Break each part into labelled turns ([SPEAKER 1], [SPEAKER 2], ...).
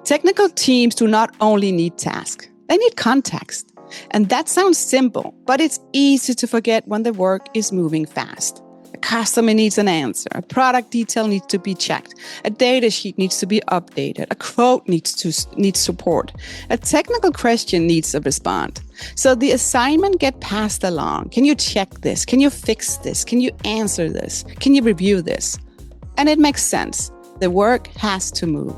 [SPEAKER 1] Technical teams do not only need tasks, they need context. And that sounds simple, but it's easy to forget when the work is moving fast. A customer needs an answer, a product detail needs to be checked, a data sheet needs to be updated, a quote needs support, a technical question needs a response. So the assignment gets passed along. Can you check this? Can you fix this? Can you answer this? Can you review this? And it makes sense. The work has to move.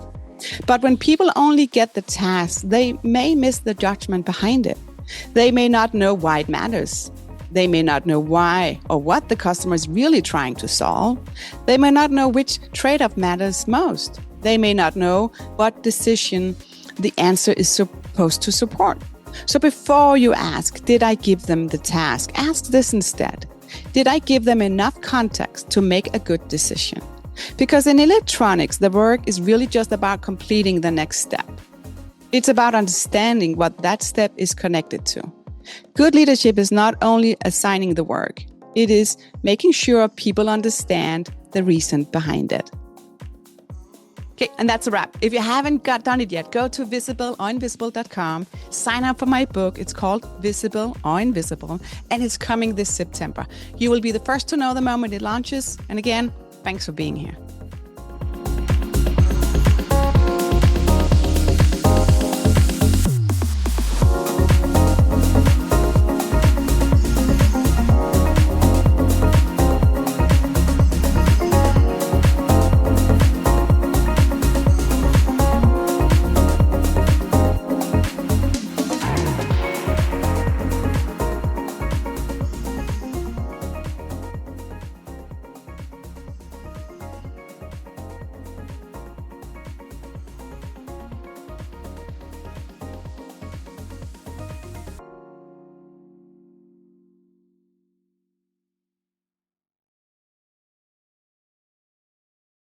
[SPEAKER 1] But when people only get the task, they may miss the judgment behind it. They may not know why it matters. They may not know why or what the customer is really trying to solve. They may not know which trade-off matters most. They may not know what decision the answer is supposed to support. So before you ask, did I give them the task? Ask this instead. Did I give them enough context to make a good decision? Because in electronics, the work is really just about completing the next step. It's about understanding what that step is connected to. Good leadership is not only assigning the work, it is making sure people understand the reason behind it. Okay, and that's a wrap. If you haven't done it yet, go to visibleorinvisible.com, sign up for my book. It's called Visible or Invisible, and it's coming this September. You will be the first to know the moment it launches. And again, thanks for being here.